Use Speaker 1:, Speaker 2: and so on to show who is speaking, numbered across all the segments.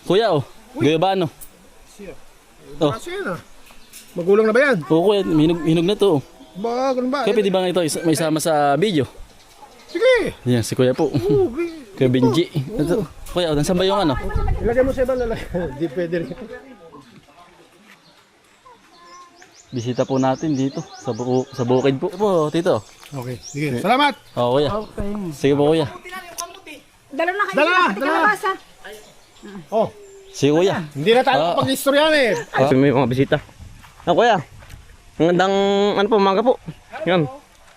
Speaker 1: Kuya, oh. Guyabano. Oh.
Speaker 2: Kasi yan ah. Magulang na ba yan?
Speaker 1: Oo, kuya. Hinog na to.
Speaker 2: Ba, ganun ba?
Speaker 1: Kaya pwede ba nga ito may isama sa video?
Speaker 2: Sige.
Speaker 1: Yan, si kuya po.
Speaker 2: Oo,
Speaker 1: Kuya Benji. Ito. Kuya, oh, saan ba yung ano?
Speaker 2: ilagay mo sa ibang lalagyan. Di pwede rin.
Speaker 1: Bisita po natin dito sa bukid po. Ito po, tito.
Speaker 2: Okay, sige. Salamat.
Speaker 1: Oo, kuya.
Speaker 2: Okay.
Speaker 1: Sige po, kuya.
Speaker 3: Dala na kayo.
Speaker 2: Dala. Oh,
Speaker 1: Sige, kuya.
Speaker 2: hindi na tayo pag-istoryan eh.
Speaker 4: May mga bisita. Kuya. Ang gandang ano po, umaga po. Yan.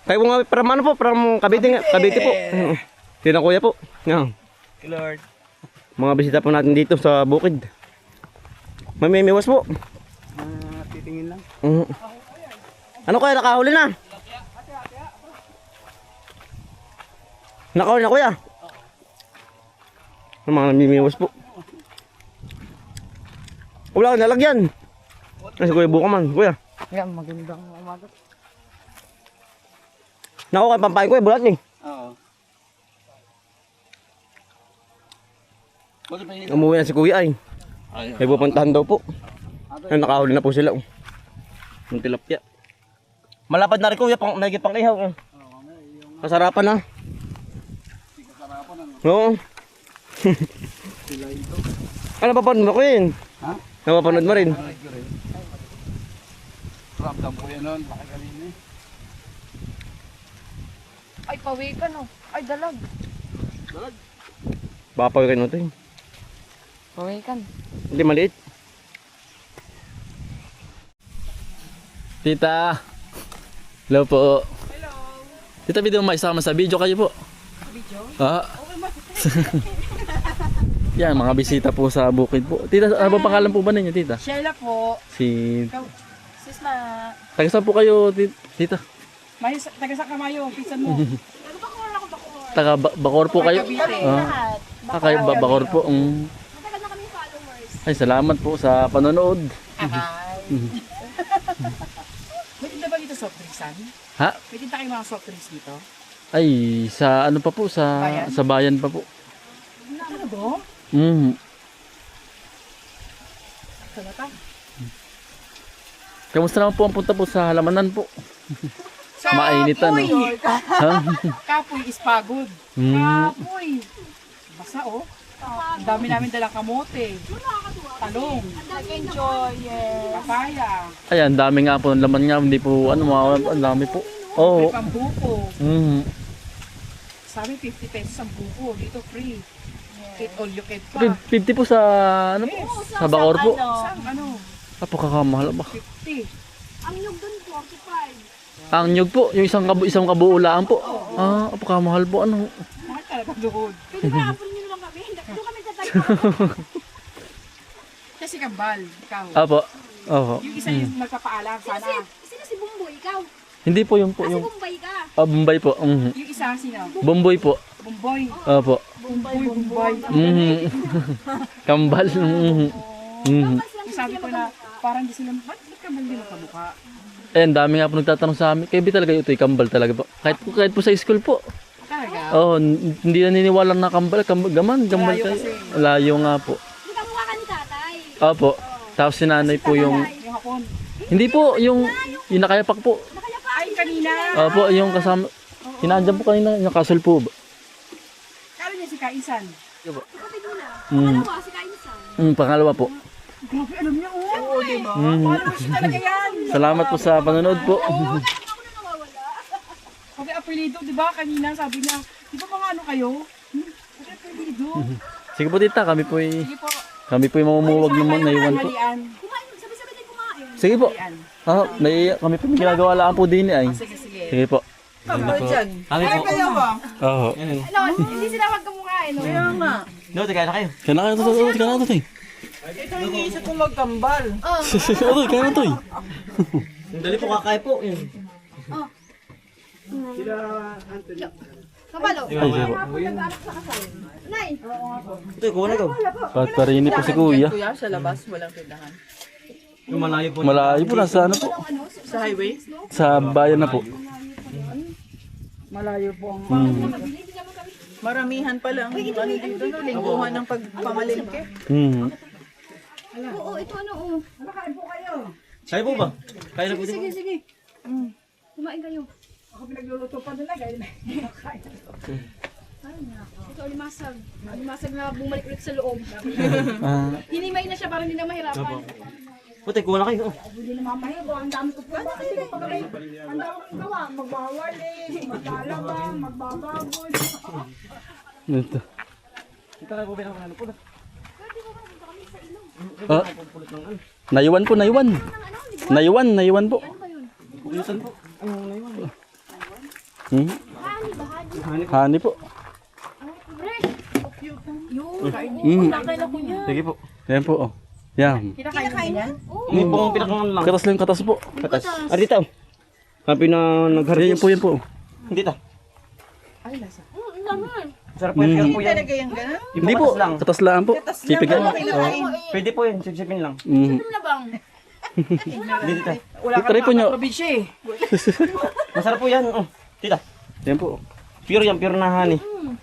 Speaker 4: Kayo po nga para ano po, para Cavite po. Tina kuya po. Yan.
Speaker 5: Lord.
Speaker 4: Mga bisita po natin dito sa bukid. May mimiwas po.
Speaker 5: Titingin lang.
Speaker 4: Ano kuya, nakahuli na? Nakahuli na kuya. Ang mga mimiwas po. Wala akong nalagyan. Kasi kuya buka man, kuya.
Speaker 5: Yan, magandang umaga.
Speaker 4: Naku, kayo pampain kuya, bulat eh.
Speaker 5: Oo.
Speaker 4: Umuwi na si kuya ay. May pupuntahan daw po. Ay, nakahuli na po sila. Yung tilapia. Malapad na rin kuya, may pang ihaw. Kasarapan na. Oo. Ano papanood mo ko yun?
Speaker 5: Ha?
Speaker 4: Napapanood mo rin?
Speaker 5: Ramdam ko yan nun, baka kanina eh.
Speaker 3: Ay, pawikan oh. Ay, dalag.
Speaker 4: Baka pawikin mo ito eh.
Speaker 3: Pawikan.
Speaker 4: Hindi maliit.
Speaker 1: Tita. Hello po. Hello. Tita, pwede mo maisama sa video kayo po? Video? Ah. Yan, mga bisita po sa bukid po. Tita, ano ba pangalan po ba ninyo, tita?
Speaker 6: Sheila po.
Speaker 1: Si...
Speaker 6: Sis na.
Speaker 1: Taga saan po kayo, tita?
Speaker 6: Taga sa Kamayo. Pisan mo.
Speaker 1: Taga Bacor po kayo?
Speaker 6: Cavite.
Speaker 1: Kayo Bacor po.
Speaker 3: Matagal na kami followers.
Speaker 1: Ay, salamat po sa panonood.
Speaker 6: Pwede na ba dito soft drinksan?
Speaker 1: Ha?
Speaker 6: Pwede na kayo mga soft drinks dito?
Speaker 1: Ay, sa ano pa po,
Speaker 6: Bayan?
Speaker 1: sa bayan pa po.
Speaker 6: Ano ba? Talaga?
Speaker 1: Kamusta naman po ang punta po sa halamanan po? Mainit ano? Ha?
Speaker 6: Kapoy is pagod. Kapoy. Basa oh. Ang dami namin dalang kamote. Talong.
Speaker 3: Nag-enjoy, yes.
Speaker 6: Papaya.
Speaker 1: Ayan, dami nga po ng laman nga, hindi po ano, ang dami po. Oo.
Speaker 6: May pambuko. Sabi 50 pesos ang buko. Dito free. Eat all you can pa.
Speaker 1: 50 po sa ano po? Sa Bacor po.
Speaker 6: Saan ano?
Speaker 1: Kakamahal ba?
Speaker 6: 50.
Speaker 3: Ang nyug dun, 45.
Speaker 1: Ang nyug po, yung isang kabuulaan po. Kakamahal po ano.
Speaker 6: Mahal talaga doon.
Speaker 3: Pwede ba kapon nyo lang kami? Doon kami tatagpo.
Speaker 6: Kasi kambal, ikaw.
Speaker 1: Opo. Opo.
Speaker 6: Yung isa yung magpapaalam sana.
Speaker 3: Sino si Bumboy? Ikaw?
Speaker 1: Hindi po yung po
Speaker 3: Si
Speaker 1: yung
Speaker 3: Bombay ka.
Speaker 1: Bombay po.
Speaker 6: Yung isa sino?
Speaker 1: Bomboy po.
Speaker 6: Bumboy.
Speaker 1: Opo.
Speaker 6: Bumboy.
Speaker 1: Kambal.
Speaker 6: Yung sabi ko na parang di sila, ba't kambal din ang kamukha?
Speaker 1: Eh, ang dami nga po nagtatanong sa amin. Kaya talaga ito, kambal talaga po. Kahit po sa school po.
Speaker 6: Talaga?
Speaker 1: Oo, hindi naniniwala na kambal. Gaman, kambal
Speaker 6: Layo
Speaker 1: kayo.
Speaker 6: kasi.
Speaker 1: Layo nga po.
Speaker 3: Hindi ka mukha ka ni tatay.
Speaker 1: Opo. Tapos si nanay po yung...
Speaker 6: Yung hapon.
Speaker 1: Hindi po, yung nakayapak po.
Speaker 6: Ay, kanina.
Speaker 1: Opo, yung kasama... Hinandyan po kanina, yung kasal po ba?
Speaker 6: Kala niya si Kaisan.
Speaker 3: Kapatid mo na. Pangalawa, si Kainsan.
Speaker 1: Pangalawa po.
Speaker 6: Grabe, alam niya, oo, diba? Followers niya talaga yan.
Speaker 1: Salamat po sa panonood po.
Speaker 3: Ako na nawawala.
Speaker 6: Pag apelido, di ba, kanina sabi niya, di ba mga ano kayo? Pag apelido.
Speaker 1: Sige po tita,
Speaker 6: Sige po.
Speaker 1: kami po yung mamumuwag naman na iwan po.
Speaker 6: Halian.
Speaker 3: Kumain, sabi-sabi tayo kumain.
Speaker 1: Sige po.
Speaker 6: Halian.
Speaker 1: Kami po may ginagawa lang po din ay.
Speaker 6: Sige, sige.
Speaker 1: Sige po.
Speaker 5: Kami po.
Speaker 6: Kayo ba?
Speaker 1: Oo.
Speaker 3: Ano, hindi sila wag kamukain. No?
Speaker 6: Kaya nga.
Speaker 4: No, kaya na kayo.
Speaker 1: Kaya na kayo to.
Speaker 5: Ito yung iisip kong magkambal.
Speaker 1: Otoy, kaya na to.
Speaker 4: Dali po kakay po.
Speaker 3: Kabalo.
Speaker 1: Ay, sige po.
Speaker 3: Nag-alak sa kasal. Nay.
Speaker 4: Ito, kuha na ito.
Speaker 1: Parini po si kuya.
Speaker 6: Kuya, sa labas, walang tindahan.
Speaker 4: Yung malayo po.
Speaker 1: Malayo po, nasa ano po.
Speaker 6: Sa highway?
Speaker 1: Sa bayan na po.
Speaker 6: Malayo po ang...
Speaker 5: Maramihan pala ang ano dito, no? Lingguhan ng pagpamalingke.
Speaker 3: Oo, ito ano, oh.
Speaker 4: Kaya po ba? Kaya na po din.
Speaker 3: Sige, sige. Kumain kayo.
Speaker 6: Ako pinagluluto pa nila, gaya na.
Speaker 3: Ito, limasag. Limasag na bumalik ulit sa loob.
Speaker 1: Ah,
Speaker 3: Hinimay na siya para hindi na mahirapan.
Speaker 4: Puti, kuha na kayo.
Speaker 6: Hindi na mamahibo, ang dami ko pa. Kasi pag ang dami kong gawa, magbawali, maglalabang, magbababoy.
Speaker 1: ito.
Speaker 4: Ito na po pinakaano po.
Speaker 1: Ah, naiwan po, naiwan. Naiwan po.
Speaker 4: Bukuyutan po.
Speaker 1: Hmm? Hani po.
Speaker 3: Nakailan ko niya.
Speaker 4: Sige po.
Speaker 1: Yan po. Oh. Yan.
Speaker 3: Kinakain niya?
Speaker 4: Hindi po ang pinakaano lang.
Speaker 1: Katas lang, katas po.
Speaker 4: Katas. Ah, dito. Sabi na nagharvest.
Speaker 1: Yan po, yan po.
Speaker 4: Hindi ta.
Speaker 3: Naman.
Speaker 4: Sarap po yan. Po yan.
Speaker 5: Talaga yung gano'n?
Speaker 1: Hindi po.
Speaker 4: Katas lang.
Speaker 1: Katas lang po. Sipig yan.
Speaker 4: Pwede po yan. Sipsipin lang.
Speaker 3: Ano bang?
Speaker 4: Hindi ta.
Speaker 6: Wala ka
Speaker 1: Try po nyo.
Speaker 6: naman probinsya eh.
Speaker 4: Masarap po yan. Oh. Tita.
Speaker 1: Yan po.
Speaker 4: Pure yan. Pure na honey.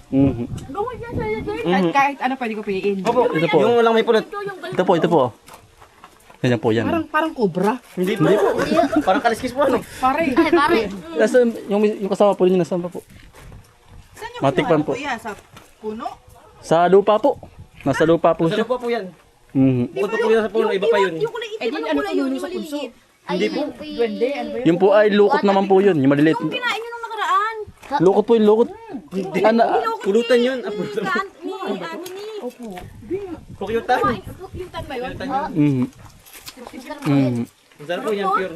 Speaker 3: Gawin niya sa iyo.
Speaker 6: Kahit ano pwede ko piliin.
Speaker 4: Opo.
Speaker 1: Ito po.
Speaker 4: Yung walang may pulot.
Speaker 1: Ito po, ito po. Yan po, yan.
Speaker 6: Parang cobra.
Speaker 4: Hindi po. Parang kaliskis po ano.
Speaker 6: Pare.
Speaker 3: Pare.
Speaker 1: Nasa, yung kasama po ninyo, nasaan pa po?
Speaker 5: Saan yung
Speaker 1: Matikman po.
Speaker 5: kuya? Sa puno?
Speaker 1: Sa lupa po. Nasa lupa po siya.
Speaker 4: Masarap po yan.
Speaker 1: Mhm.
Speaker 4: Bukod po yun sa puno. Iba pa yun.
Speaker 3: Yung kulay
Speaker 6: Eh,
Speaker 3: itim,
Speaker 6: di,
Speaker 3: ano
Speaker 6: ano
Speaker 3: kulay
Speaker 6: po
Speaker 3: yun?
Speaker 6: yun
Speaker 3: Yung
Speaker 6: sa punso?
Speaker 3: maliliit.
Speaker 6: Hindi po. Duwende, ano ba yun?
Speaker 1: Yung po ay lukot naman po yun. Yung maliliit.
Speaker 3: Yung kinain nyo nung nakaraan.
Speaker 1: Lukot po yung lukot. Ano?
Speaker 4: Pulutan yun. Ah,
Speaker 3: Ni, ano ni?
Speaker 4: Kukyutan.
Speaker 3: Yung tan ba yun?
Speaker 1: Mhm. Mhm.
Speaker 4: Masarap po yan. Pure.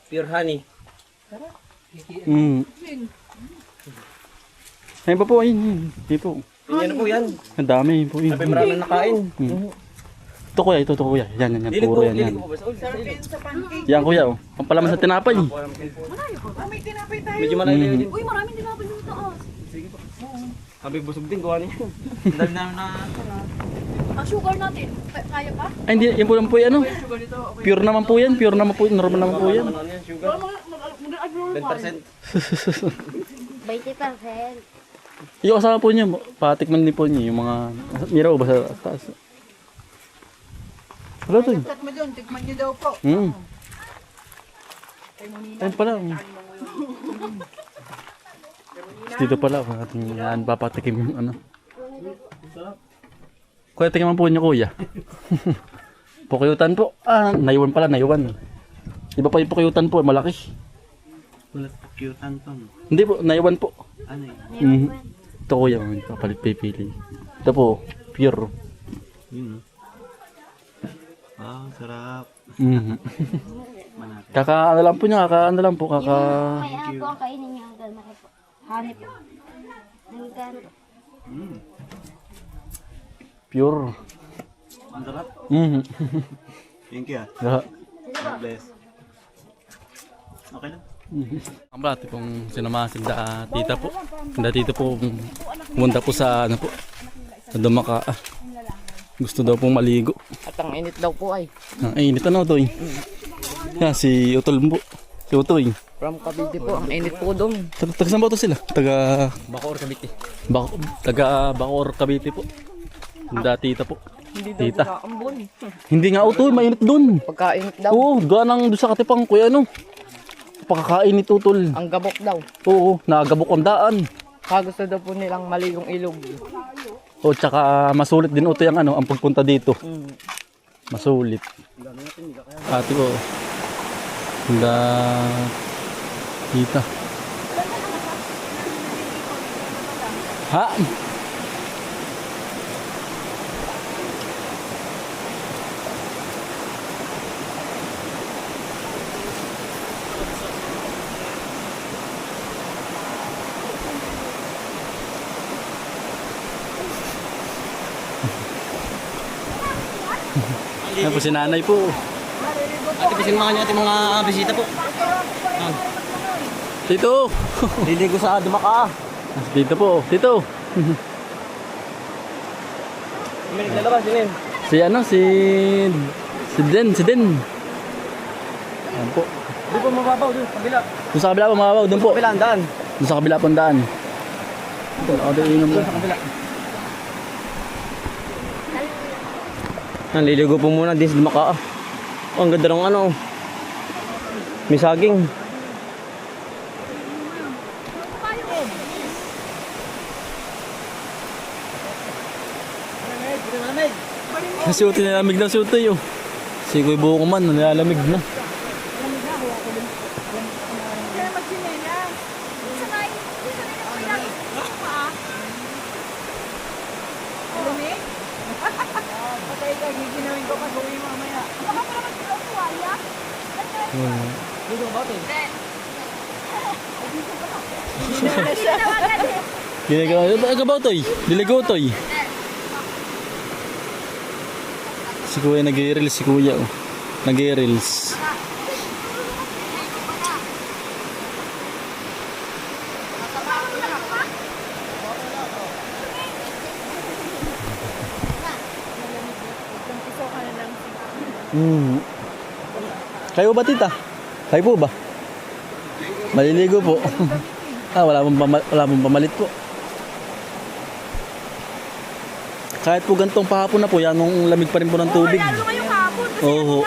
Speaker 4: Pure honey.
Speaker 1: Mhm. Ayun pa po, ayun. Ayun po.
Speaker 4: Yan po yan.
Speaker 1: Ang dami po yun.
Speaker 4: Sabi maraming nakain.
Speaker 1: Ito kuya, ito kuya. Yan, yan, yan.
Speaker 4: Dilig po.
Speaker 1: Puro yan, yan.
Speaker 4: Dilig po. Basta ulit.
Speaker 5: Sa pancake.
Speaker 1: Yan kuya, oh. Pampalaman sa tinapay.
Speaker 5: May tinapay tayo.
Speaker 4: Medyo malayo din.
Speaker 3: Uy, maraming dinapin yung taas.
Speaker 4: Sabi busog din. Gawa niya. Ang dami namin na.
Speaker 3: Ang sugar natin, kaya pa?
Speaker 1: Ay, hindi. Yan po lang po yan, ano. Pure naman po yan. Pure naman po yan. Normal naman po yan.
Speaker 4: Ano yan? Sugar. 10%.
Speaker 3: 20%.
Speaker 1: Yung kasama po niya, patikman din po niya yung mga miraw ba sa taas. Wala to.
Speaker 5: Tat mo dun, tikman niyo daw po.
Speaker 1: Ayun pala. Dito pala, ating yan, papatikim yung ano. Kuya, tingnan po niyo kuya. Pukuyutan po. Ah, naiwan pala, naiwan. Iba pa yung pukuyutan po, malaki.
Speaker 4: Kukyutan to.
Speaker 1: Hindi po, naiwan po.
Speaker 4: Ano yun?
Speaker 1: Ito kuya, papalit pipili. Ito po, pure.
Speaker 4: Yun. Ah, sarap.
Speaker 1: Kaka ano lang po niya, kaka ano lang po, kaka
Speaker 3: Kaya po ang kainin niya. Malaki po. Hanip po. Nagkano po.
Speaker 1: pure.
Speaker 4: Ang sarap. Thank you.
Speaker 1: Yeah.
Speaker 4: God bless. Okay lang.
Speaker 1: Ang brate pong sinamasin da tita po. Da tita po pumunta po sa ano po. Sa Dumaka. Gusto daw pong maligo.
Speaker 6: At ang init daw po ay.
Speaker 1: Ang init ano to eh. Yan si Utol po. Si Utoy.
Speaker 6: From Cavite po, ang init po doon.
Speaker 1: Taga saan ba to sila? Taga
Speaker 4: Bacoor Cavite.
Speaker 1: taga Bacoor Cavite po. Da tita po.
Speaker 6: Hindi daw
Speaker 1: Tita.
Speaker 6: ambon.
Speaker 1: Hindi nga Utoy, mainit doon.
Speaker 6: Pagkainit daw.
Speaker 1: Oo, ganang doon sa Katipang kuya ano. Pakakain ni Tutol.
Speaker 6: Ang gabok daw.
Speaker 1: Oo, nagabok ang daan.
Speaker 6: Kagusto daw po nilang maligong ilog.
Speaker 1: O tsaka masulit din Utoy ang ano, ang pagpunta dito. Masulit. Ate ko. Handa kita. Ha? Yan po si nanay po.
Speaker 4: Ate, pisin mga niyo ating mga bisita po.
Speaker 1: Tito!
Speaker 4: Liligo sa Dumaka.
Speaker 1: Dito po. Tito!
Speaker 4: May naglalabas din.
Speaker 1: Si ano, si Den. Yan po.
Speaker 4: Doon po mababaw doon, kabila.
Speaker 1: Doon sa kabila po, mababaw. Doon po.
Speaker 4: Kabila ang daan.
Speaker 1: Doon sa kabila pong daan. Ito, nakadainom lang sa kabila.
Speaker 4: Liligo po muna din sa Dumaka. Oh, ang ganda ng ano. May saging.
Speaker 1: Si Utoy nilalamig na si Utoy oh. Si Kuy Buko man nilalamig na.
Speaker 5: Kaya magsinela. Lumi? Patay ka, giginawin ko pag uwi mamaya. Baka pa naman sila kuwaya.
Speaker 1: Ginagawa, ano ba Utoy? Diligo Utoy. Si Kuya nag-i-reels si Kuya oh. Nag-i-reels. Kayo ba tita? Kayo po ba? Maliligo po. Wala pong pamalit po. Kahit po gantong pahapon na po, yan nung lamig pa rin po ng tubig. Oo.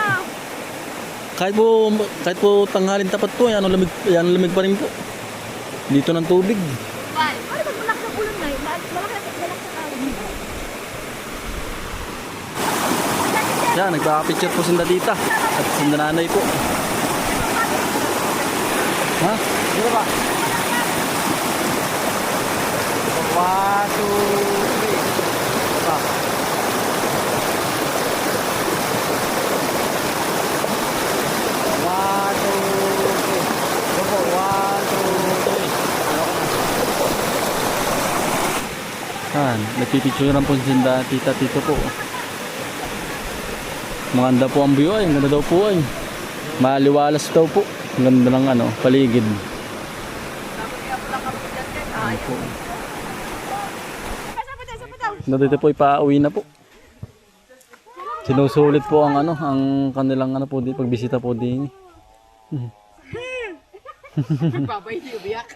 Speaker 1: Kahit po tanghalin tapat po, yan nung lamig pa rin po. Dito ng tubig. Yan, nagpapicture po sinda tita at sinda nanay po. Ha? Dito ba? 1, 2, 3. Nagpipicturean po sinda tita tito po. Maganda po ang view ay, ganda daw po ay. Maliwalas daw po. Ang ganda ng ano, paligid. Ayan po. Dito po ipauwi na po. Sinusulit po ang ano, ang kanilang ano po, pagbisita po din.
Speaker 6: Babay niyo, biyak.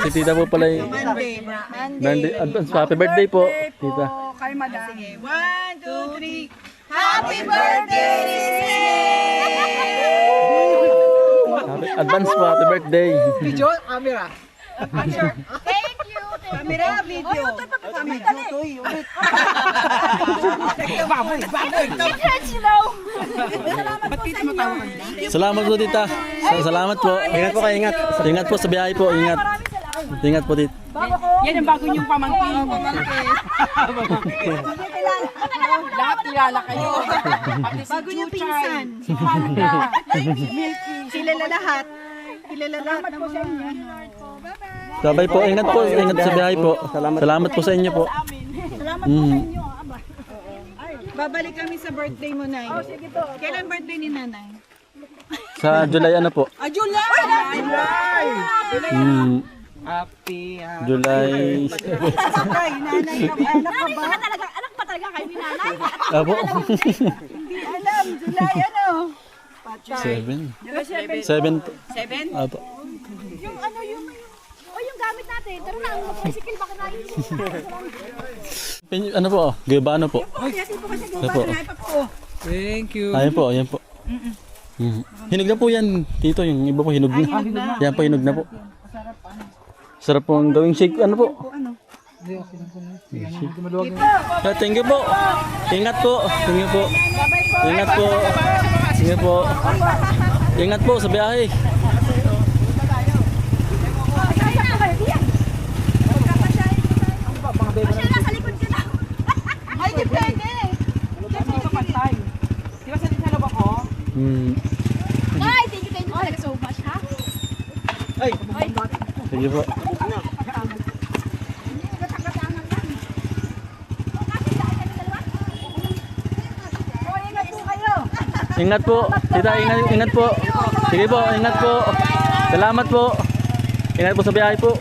Speaker 1: Si tita po pala yung advance happy birthday po, tita.
Speaker 6: Kay madam. Sige, 1, 2, 3.
Speaker 5: Happy birthday!
Speaker 1: Advance po, happy birthday.
Speaker 6: Video, camera.
Speaker 5: Thank you! Camera, video.
Speaker 6: Baboy.
Speaker 1: Salamat po tita. Salamat po. Ingat po kayo, ingat. Ingat po sa biyahe po, ingat. Ingat po tita.
Speaker 6: Yan ang bago niyong pamangkin. Lahat kilala kayo.
Speaker 5: Bago niyo pinsan.
Speaker 6: Si Panda.
Speaker 5: Kilala lahat. Kilala lahat ng mga...
Speaker 1: Sabay po, ingat po. Ingat sa biyahe po. Salamat po sa inyo po.
Speaker 5: Babalik kami sa birthday mo, Nay. Kailan birthday ni Nanay?
Speaker 1: Sa July ano po?
Speaker 5: July!
Speaker 1: July.
Speaker 5: Sakay, Nanay ng anak ka ba?
Speaker 3: Anak pa talaga kayo ni nanay.
Speaker 1: Apo.
Speaker 5: Hindi alam. July ano?
Speaker 1: 7. 7? Apo.
Speaker 3: Yung ano yung gamit natin. Tara na, ang tricycle baka
Speaker 1: Ano po? Gabano po? Ano po?
Speaker 6: Thank you.
Speaker 1: Ayan po, ayan po. Hinog na po yan, tito. Yung iba po hinog na. Yan po, hinog na po. Sarap po ang gawing shake. Ano po? Thank you po. Ingat po. Thank you po. Ingat po. Ingat po. Ingat po sa biyahe.
Speaker 5: Ay, di pwede.
Speaker 6: Dito pantay. Di ba sa loob ako?
Speaker 3: Ay, thank you talaga so much, ha?
Speaker 1: Thank you po. Ingat po. Tita, ingat po. Sige po, ingat po. Salamat po. Ingat po sa biyahe po.